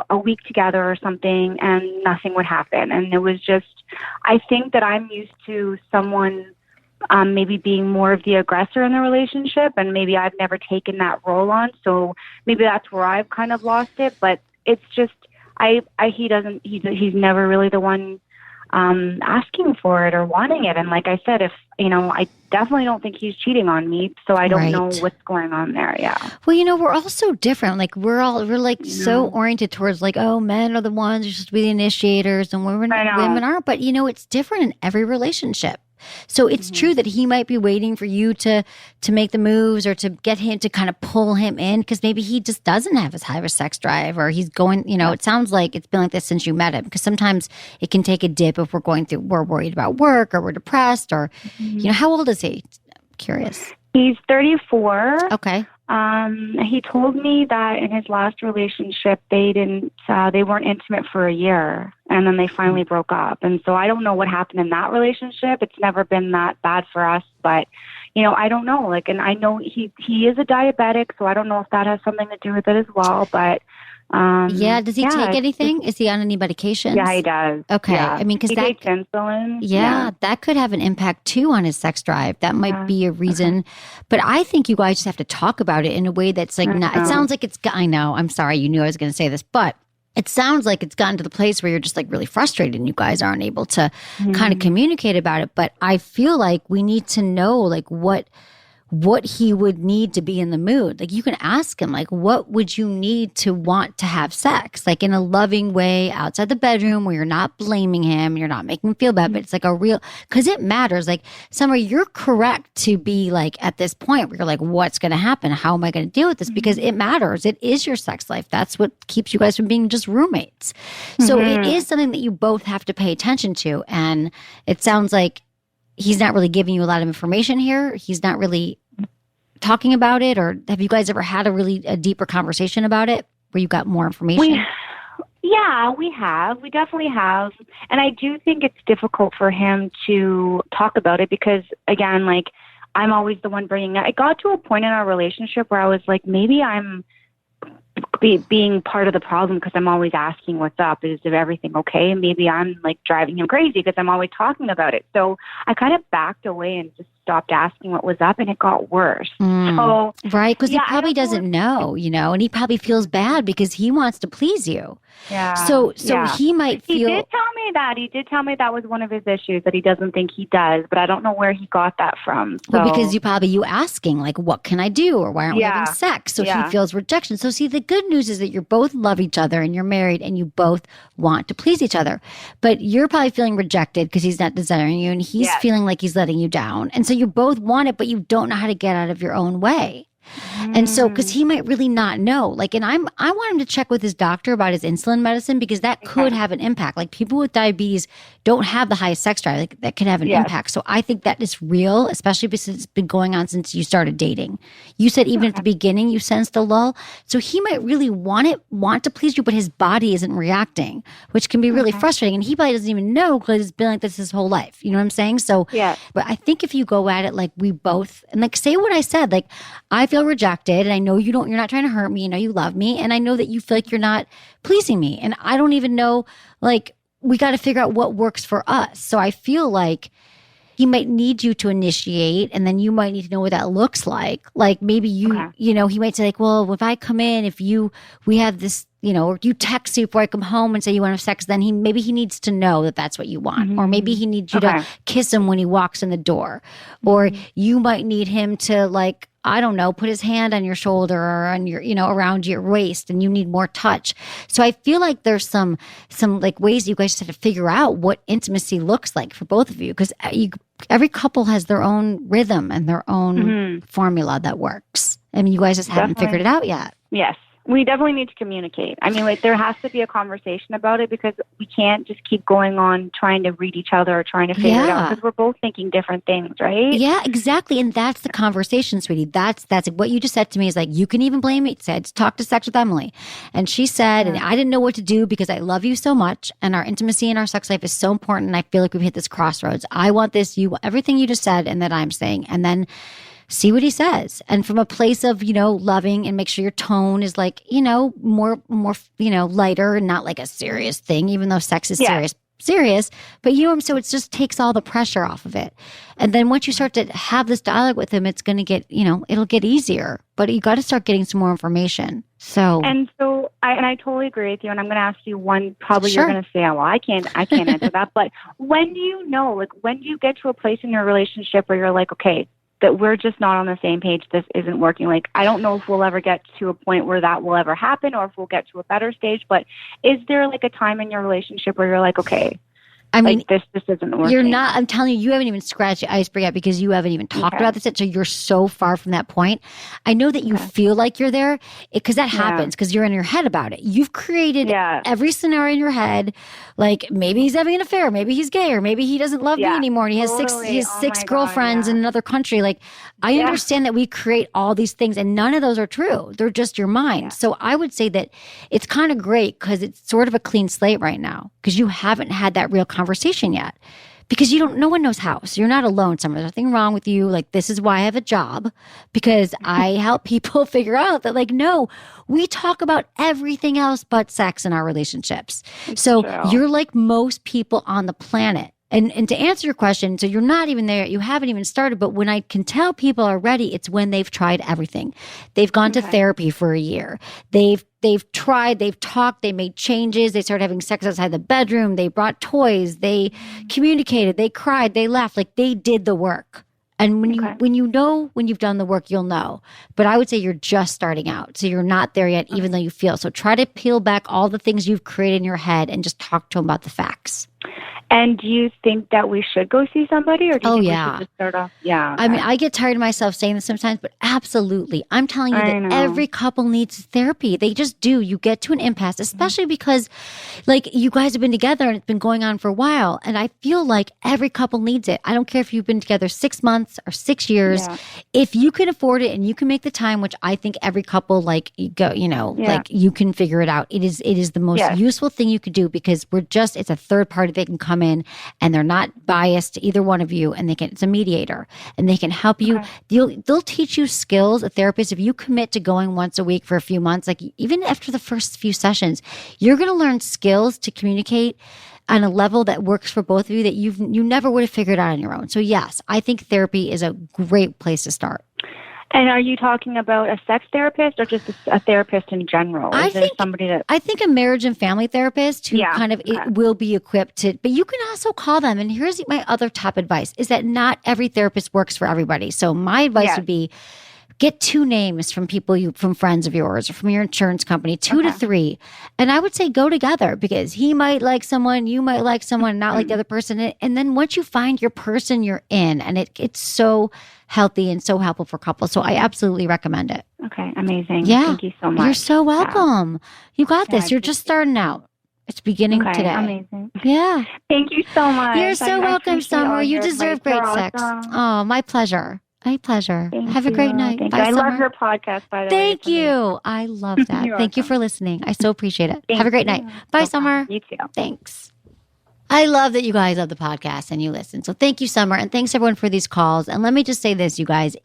Speaker 7: a week together or something and nothing would happen. And it was just, I think that I'm used to someone maybe being more of the aggressor in the relationship, and maybe I've never taken that role on. So maybe that's where I've kind of lost it. But it's just, he's never really the one asking for it or wanting it. And like I said, if, I definitely don't think he's cheating on me. So I don't know what's going on there. Yeah.
Speaker 1: Well, we're all so different. Like we're like so oriented towards like, oh, men are the ones who are supposed to be the initiators and women aren't. But it's different in every relationship. So it's true that he might be waiting for you to make the moves or to get him to kind of pull him in, because maybe he just doesn't have as high of a sex drive, or he's going, it sounds like it's been like this since you met him, because sometimes it can take a dip if we're worried about work or we're depressed or, how old is he? Curious.
Speaker 7: He's 34.
Speaker 1: Okay.
Speaker 7: He told me that in his last relationship, they weren't intimate for a year, and then they finally broke up. And so I don't know what happened in that relationship. It's never been that bad for us, but I don't know. Like, and I know he is a diabetic, so I don't know if that has something to do with it as well. But
Speaker 1: does he take anything? Is he on any medications?
Speaker 7: Yeah, he does.
Speaker 1: Okay.
Speaker 7: Yeah.
Speaker 1: I mean, because
Speaker 7: he takes insulin.
Speaker 1: Yeah, that could have an impact too on his sex drive. That might be a reason. Okay. But I think you guys just have to talk about it in a way that's like, it sounds like I know, I'm sorry, you knew I was going to say this, but it sounds like it's gotten to the place where you're just like really frustrated and you guys aren't able to kind of communicate about it. But I feel like we need to know like what he would need to be in the mood. Like you can ask him, like, what would you need to want to have sex? Like in a loving way outside the bedroom where you're not blaming him, you're not making him feel bad, but it's like because it matters. Like Summer, you're correct to be like at this point where you're like, what's going to happen? How am I going to deal with this? Because it matters. It is your sex life. That's what keeps you guys from being just roommates. So it is something that you both have to pay attention to. And it sounds like he's not really giving you a lot of information here. He's not really talking about it, or have you guys ever had a deeper conversation about it where you got more information?
Speaker 7: We have. We definitely have. And I do think it's difficult for him to talk about it because, again, like I'm always the one bringing it. I got to a point in our relationship where I was like, maybe I'm being part of the problem because I'm always asking what's up. Is everything okay? And maybe I'm like driving him crazy because I'm always talking about it. So I kind of backed away and just stopped asking what was up, and it got worse. So,
Speaker 1: right, because he probably doesn't know, and he probably feels bad because he wants to please you.
Speaker 7: Yeah.
Speaker 1: So he might feel.
Speaker 7: He did tell me that. He did tell me that was one of his issues, that he doesn't think he does, but I don't know where he got that from. So.
Speaker 1: Well, because you asking, like, what can I do? Or why aren't we having sex? So he feels rejection. So see, the good news is that you both love each other and you're married and you both want to please each other. But you're probably feeling rejected because he's not desiring you, and he's feeling like he's letting you down. And so you both want it, but you don't know how to get out of your own way. And so, because he might really not know, like, and I want him to check with his doctor about his insulin medicine, because that could have an impact. Like people with diabetes don't have the highest sex drive. Like, that can have an impact. So I think that is real, especially because it's been going on since you started dating. You said even at the beginning you sensed a lull. So he might really want to please you, but his body isn't reacting, which can be really frustrating. And he probably doesn't even know because it's been like this his whole life. You know what I'm saying? So, but I think if you go at it like we both, and like say what I said, like I feel rejected, and I know you're not trying to hurt me. You love me, and I know that you feel like you're not pleasing me, and I don't even know, like, we got to figure out what works for us. So I feel like he might need you to initiate, and then you might need to know what that looks like. Like maybe he might say like, well, if I come in, we have this, or you text me before I come home and say you want to have sex, then maybe he needs to know that that's what you want. Or maybe he needs you to kiss him when he walks in the door. Or you might need him to, like, I don't know, put his hand on your shoulder or on your, around your waist, and you need more touch. So I feel like there's some like ways you guys just have to figure out what intimacy looks like for both of you, because every couple has their own rhythm and their own formula that works. I mean, you guys just haven't figured it out yet.
Speaker 7: Yes. We definitely need to communicate. I mean, like, there has to be a conversation about it because we can't just keep going on trying to read each other or trying to figure it out because we're both thinking different things, right?
Speaker 1: Yeah, exactly. And that's the conversation, sweetie. That's what you just said to me is like, you can even blame me. Said, talk to Sex with Emily. And she said, and I didn't know what to do because I love you so much and our intimacy and our sex life is so important. And I feel like we've hit this crossroads. I want this, everything you just said and that I'm saying. And then see what he says. And from a place of, loving and make sure your tone is like, more, lighter and not like a serious thing, even though sex is serious, but so it just takes all the pressure off of it. And then once you start to have this dialogue with him, it's going to get, it'll get easier, but you got to start getting some more information. I totally agree with you. And I'm going to ask you one, probably You're going to say, oh, well, I can't answer that. But when do you know, like, when do you get to a place in your relationship where you're like, okay, that we're just not on the same page. This isn't working. Like, I don't know if we'll ever get to a point where that will ever happen or if we'll get to a better stage, but is there like a time in your relationship where you're like, okay, I mean, like, this just isn't working? You're not, I'm telling you, you haven't even scratched the iceberg yet because you haven't even talked about this yet. So you're so far from that point. I know that you feel like you're there because that happens because you're in your head about it. You've created every scenario in your head. Like, maybe he's having an affair. Maybe he's gay, or maybe he doesn't love me anymore. And he has six girlfriends in another country. Like, I understand that we create all these things and none of those are true. They're just your mind. Yeah. So I would say that it's kind of great because it's sort of a clean slate right now because you haven't had that real conversation yet because no one knows how. So you're not alone. There's nothing wrong with you. Like, this is why I have a job, because I help people figure out that, like, no, we talk about everything else but sex in our relationships. So you're like most people on the planet. And to answer your question, so you're not even there, you haven't even started, but when I can tell people are ready, it's when they've tried everything. They've gone to therapy for a year. They've tried, they've talked, they made changes, they started having sex outside the bedroom, they brought toys, they communicated, they cried, they laughed, like they did the work. And when you've done the work, you'll know. But I would say you're just starting out. So you're not there yet, even though you feel. So try to peel back all the things you've created in your head and just talk to them about the facts.
Speaker 7: And do you think that we should go see somebody, or do you think we should just start off? Yeah.
Speaker 1: I mean, I get tired of myself saying this sometimes, but absolutely. I'm telling you that every couple needs therapy. They just do. You get to an impasse, especially because, like, you guys have been together and it's been going on for a while. And I feel like every couple needs it. I don't care if you've been together 6 months or 6 years. Yeah. If you can afford it and you can make the time, which I think every couple, like, you can figure it out. It is the most useful thing you could do because it's a third party they can come in and they're not biased to either one of you, and it's a mediator and they can help you. They'll teach you skills. A therapist, if you commit to going once a week for a few months, like even after the first few sessions, you're going to learn skills to communicate on a level that works for both of you that you never would have figured out on your own. So yes, I think therapy is a great place to start.
Speaker 7: And are you talking about a sex therapist or just a therapist in general? I think
Speaker 1: a marriage and family therapist who it will be equipped to, but you can also call them. And here's my other top advice is that not every therapist works for everybody. So my advice would be get 2 names from from friends of yours or from your insurance company, 2 to 3. And I would say go together because he might like someone, you might like someone, not like the other person. And then once you find your person, you're in. And it's so healthy and so helpful for couples. So I absolutely recommend it.
Speaker 7: Okay, amazing. Yeah. Thank you so much.
Speaker 1: You're so welcome. You got this. You're just starting out. It's beginning today.
Speaker 7: Amazing.
Speaker 1: Yeah.
Speaker 7: Thank you so much.
Speaker 1: You're so welcome, Summer. You deserve great sex. Oh, my pleasure. My pleasure. Have a great night.
Speaker 7: Bye, I love your podcast, by the way.
Speaker 1: Thank you. I love that. Thank you for listening. I so appreciate it. Have a great night. Bye, Summer.
Speaker 7: You too.
Speaker 1: Thanks. I love that you guys love the podcast and you listen. So thank you, Summer. And thanks, everyone, for these calls. And let me just say this, you guys.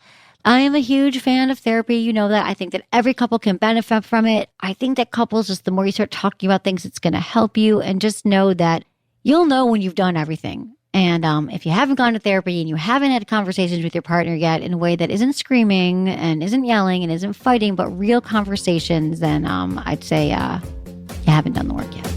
Speaker 1: I am a huge fan of therapy. You know that. I think that every couple can benefit from it. I think that couples, just the more you start talking about things, it's going to help you. And just know that you'll know when you've done everything. And if you haven't gone to therapy and you haven't had conversations with your partner yet in a way that isn't screaming and isn't yelling and isn't fighting, but real conversations, then I'd say you haven't done the work yet.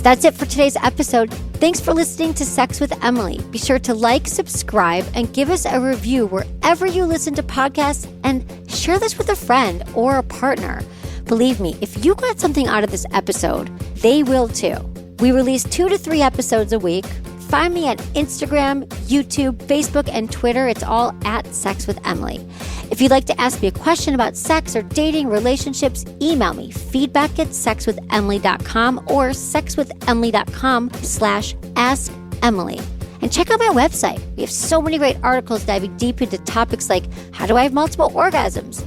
Speaker 1: That's it for today's episode. Thanks for listening to Sex with Emily. Be sure to like, subscribe, and give us a review wherever you listen to podcasts, and share this with a friend or a partner. Believe me, if you got something out of this episode, they will too. We release 2 to 3 episodes a week, find me at Instagram, YouTube, Facebook, and Twitter. It's all at Sex with Emily. If you'd like to ask me a question about sex or dating, relationships, email me feedback@sexwithemily.com or sexwithemily.com/askemily. And check out my website. We have so many great articles diving deep into topics like how do I have multiple orgasms?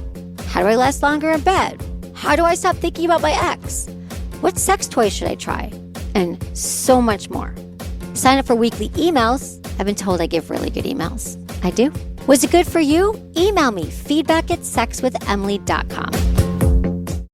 Speaker 1: How do I last longer in bed? How do I stop thinking about my ex? What sex toy should I try? And so much more. Sign up for weekly emails. I've been told I give really good emails. I do. Was it good for you? Email me feedback@sexwithemily.com.